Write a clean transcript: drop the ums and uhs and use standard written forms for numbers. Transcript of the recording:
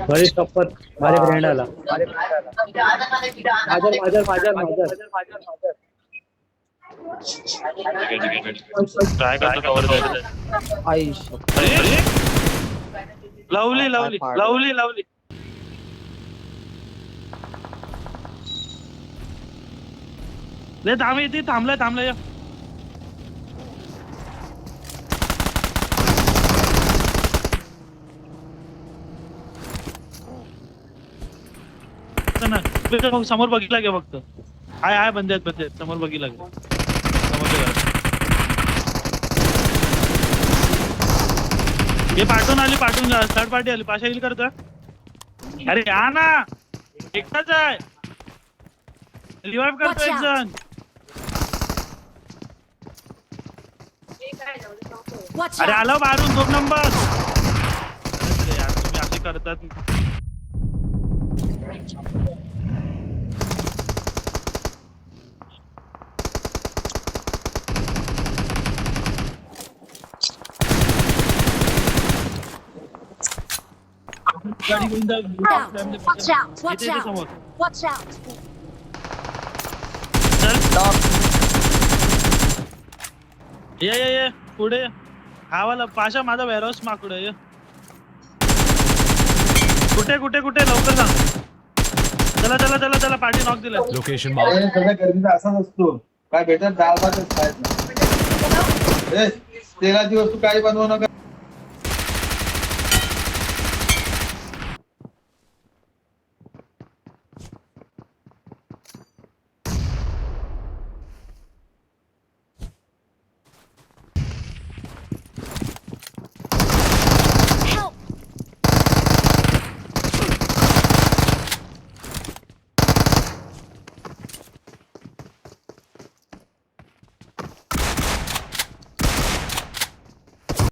बड़ी शपथ माझे फ्रेंड आला माझर ट्राय करतो कव्हर द्यायला. आई लावली लावली लावली लावली. ले थांब इथे थांबलाय थांबलाय. समोर बघितला गे फक्त. हाय बंदे आहेत समोर बघितला गे समोरच्या घरात. हे पाठवून थर्ड पार्टी आली. पाशा येईल करतोय. अरे या ना एकटाच आहे. रिवाइव करतो एक जण. अरे आला बाहेरून 2 नंबर. यार तुम्ही असे करतात. Watch out! Watch out! Watch out! ये पुढे हा वाला पाशा माझा वेअरहाऊस माकडे. कुठे लवकर सांग. चला पाठी नॉक दिला. लोकेशन सगळ्या गर्दीचा असाच असतो. काय भेटत डाळ भातच खायचं. 13 दिवस तू काही बनवू नका.